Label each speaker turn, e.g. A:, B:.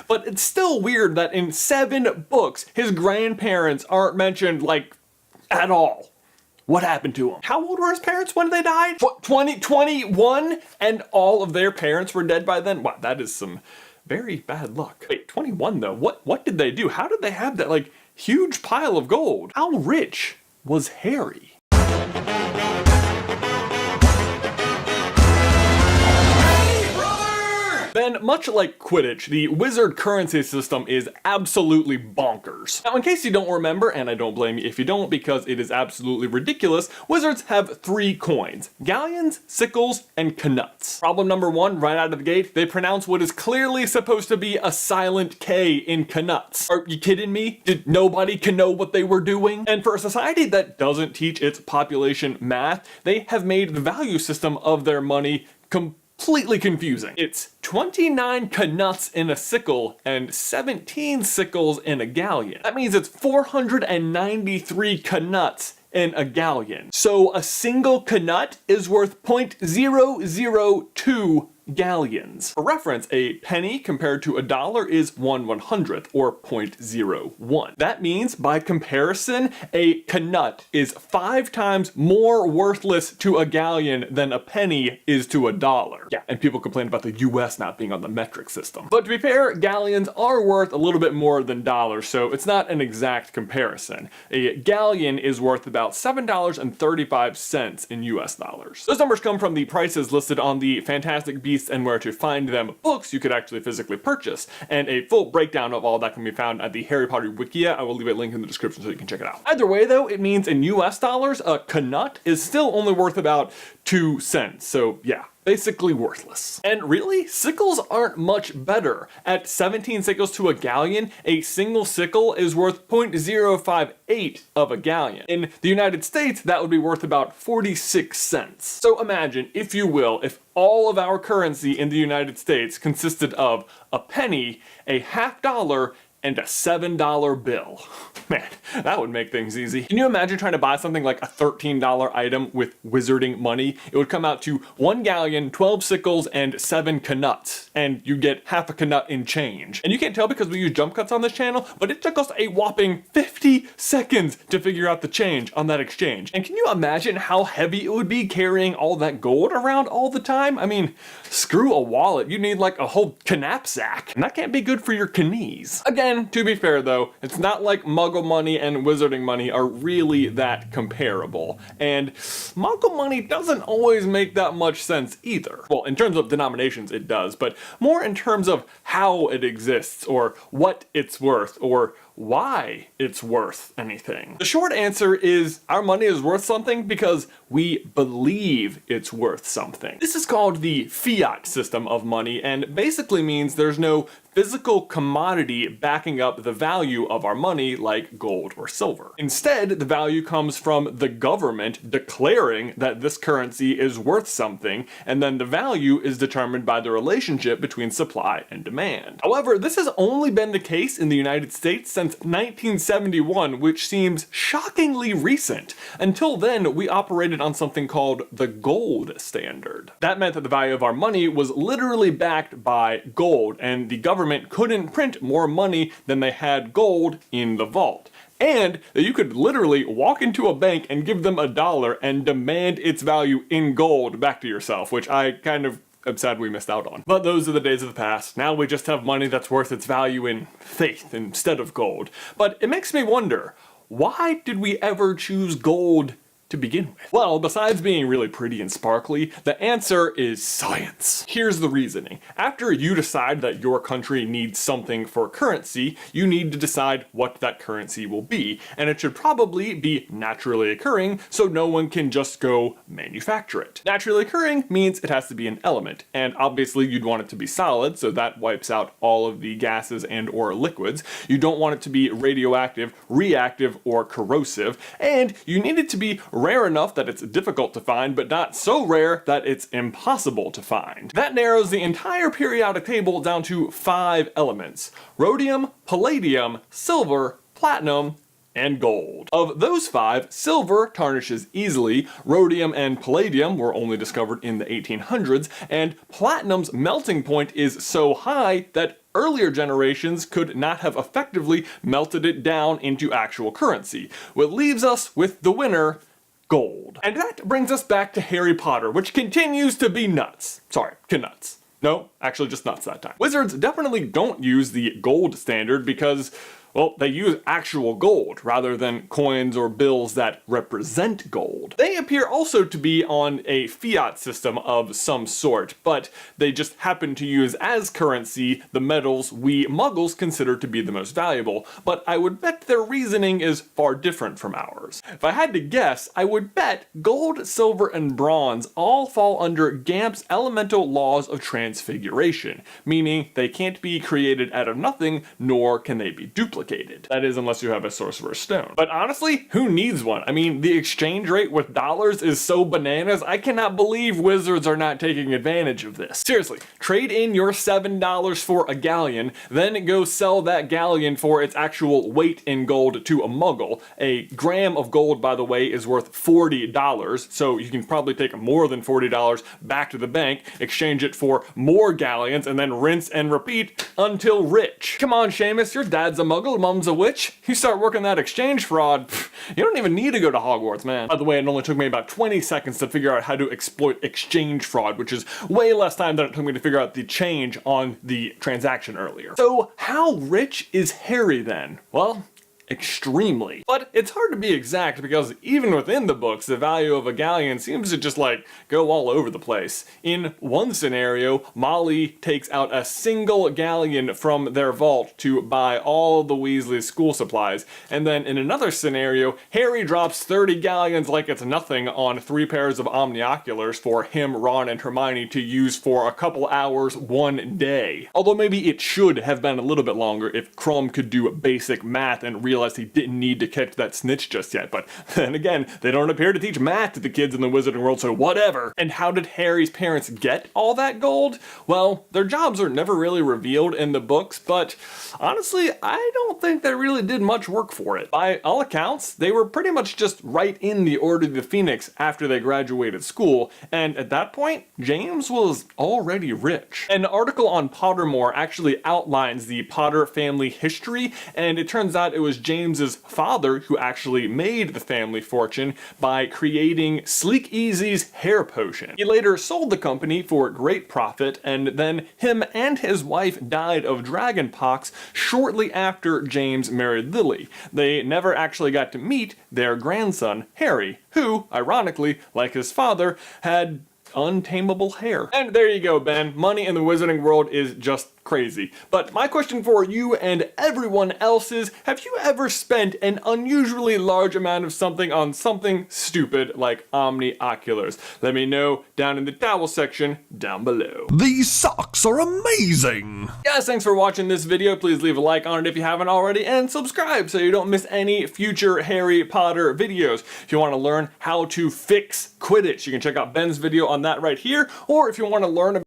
A: But it's still weird that in 7 books, his grandparents aren't mentioned, like, at all. What happened to him? How old were his parents when they died? 21? And all of their parents were dead by then? Wow, that is some very bad luck. Wait, 21 though? What did they do? How did they have that, like, huge pile of gold? How rich was Harry? Then, much like Quidditch, the wizard currency system is absolutely bonkers. Now, in case you don't remember, and I don't blame you if you don't because it is absolutely ridiculous, wizards have 3 coins: galleons, sickles, and knuts. Problem number 1, right out of the gate, they pronounce what is clearly supposed to be a silent K in knuts. Are you kidding me? Did nobody know what they were doing? And for a society that doesn't teach its population math, they have made the value system of their money completely confusing. It's 29 knuts in a sickle and 17 sickles in a galleon. That means it's 493 knuts in a galleon. So a single knut is worth 0.002 galleons. For reference, a penny compared to $1 is 1/100th, or 0.01. That means, by comparison, a knut is 5 times more worthless to a galleon than a penny is to $1. Yeah, and people complain about the US not being on the metric system. But to be fair, galleons are worth a little bit more than dollars, so it's not an exact comparison. A galleon is worth about $7.35 in US dollars. Those numbers come from the prices listed on the Fantastic Beasts and Where to Find Them books you could actually physically purchase, and a full breakdown of all that can be found at the Harry Potter Wikia. I will leave a link in the description so you can check it out. Either way though, it means in US dollars, a knut is still only worth about 2 cents, so yeah. Basically worthless. And really, sickles aren't much better. At 17 sickles to a galleon, a single sickle is worth 0.058 of a galleon. In the United States, that would be worth about 46 cents. So imagine, if you will, if all of our currency in the United States consisted of a penny, a $50, and a $7 bill. Man, that would make things easy. Can you imagine trying to buy something like a $13 item with wizarding money? It would come out to 1 galleon, 12 sickles, and 7 knuts, and you get half a knut in change. And you can't tell because we use jump cuts on this channel, but it took us a whopping 50 seconds to figure out the change on that exchange. And can you imagine how heavy it would be carrying all that gold around all the time? I mean, screw a wallet, you need like a whole knapsack, and that can't be good for your knees. Again, to be fair though, it's not like Muggle money and wizarding money are really that comparable, and Muggle money doesn't always make that much sense either. Well, in terms of denominations it does, but more in terms of how it exists, or what it's worth, or why it's worth anything. The short answer is our money is worth something because we believe it's worth something. This is called the fiat system of money, and basically means there's no physical commodity backing up the value of our money like gold or silver. Instead, the value comes from the government declaring that this currency is worth something, and then the value is determined by the relationship between supply and demand. However, this has only been the case in the United States since 1971, which seems shockingly recent. Until then, we operated on something called the gold standard. That meant that the value of our money was literally backed by gold, and the government couldn't print more money than they had gold in the vault. And that you could literally walk into a bank and give them $1 and demand its value in gold back to yourself, which I kind of I'm sad we missed out on. But those are the days of the past. Now we just have money that's worth its value in faith instead of gold. But it makes me wonder, why did we ever choose gold to begin with? Well, besides being really pretty and sparkly, the answer is science. Here's the reasoning. After you decide that your country needs something for currency, you need to decide what that currency will be, and it should probably be naturally occurring so no one can just go manufacture it. Naturally occurring means it has to be an element, and obviously you'd want it to be solid, so that wipes out all of the gases and or liquids. You don't want it to be radioactive, reactive, or corrosive, and you need it to be rare enough that it's difficult to find, but not so rare that it's impossible to find. That narrows the entire periodic table down to 5 elements: rhodium, palladium, silver, platinum, and gold. Of those 5, silver tarnishes easily, rhodium and palladium were only discovered in the 1800s, and platinum's melting point is so high that earlier generations could not have effectively melted it down into actual currency, which leaves us with the winner, gold. And that brings us back to Harry Potter, which continues to be nuts. Sorry, nuts. No, actually just nuts that time. Wizards definitely don't use the gold standard because, well, they use actual gold rather than coins or bills that represent gold. They appear also to be on a fiat system of some sort, but they just happen to use as currency the metals we muggles consider to be the most valuable, but I would bet their reasoning is far different from ours. If I had to guess, I would bet gold, silver, and bronze all fall under Gamp's elemental laws of transfiguration, meaning they can't be created out of nothing, nor can they be duplicated. That is, unless you have a Sorcerer's Stone. But honestly, who needs one? I mean, the exchange rate with dollars is so bananas, I cannot believe Wizards are not taking advantage of this. Seriously, trade in your $7 for a galleon, then go sell that galleon for its actual weight in gold to a muggle. A gram of gold, by the way, is worth $40, so you can probably take more than $40 back to the bank, exchange it for more galleons, and then rinse and repeat until rich. Come on, Seamus, your dad's a muggle, mom's a witch. You start working that exchange fraud, you don't even need to go to Hogwarts, man. By the way, it only took me about 20 seconds to figure out how to exploit exchange fraud, which is way less time than it took me to figure out the change on the transaction earlier. So how rich is Harry then? Well, extremely. But it's hard to be exact because even within the books, the value of a galleon seems to just like go all over the place. In one scenario, Molly takes out a single galleon from their vault to buy all the Weasley school supplies, and then in another scenario, Harry drops 30 galleons like it's nothing on 3 pairs of omnioculars for him, Ron, and Hermione to use for a couple hours one day. Although maybe it should have been a little bit longer if Krum could do basic math and realized he didn't need to catch that snitch just yet, but then again, they don't appear to teach math to the kids in the wizarding world, so whatever. And how did Harry's parents get all that gold? Well, their jobs are never really revealed in the books, but honestly, I don't think they really did much work for it. By all accounts, they were pretty much just right in the Order of the Phoenix after they graduated school, and at that point, James was already rich. An article on Pottermore actually outlines the Potter family history, and it turns out it was James's father who actually made the family fortune by creating Sleek Easy's hair potion. He later sold the company for great profit, and then him and his wife died of dragonpox shortly after James married Lily. They never actually got to meet their grandson, Harry, who, ironically, like his father, had untamable hair. And there you go, Ben. Money in the wizarding world is just crazy. But my question for you and everyone else is, have you ever spent an unusually large amount of something on something stupid like omnioculars? Let me know down in the towel section down below.
B: These socks are amazing!
A: Guys, thanks for watching this video. Please leave a like on it if you haven't already, and subscribe so you don't miss any future Harry Potter videos. If you want to learn how to fix Quidditch, you can check out Ben's video on that right here, or if you want to learn about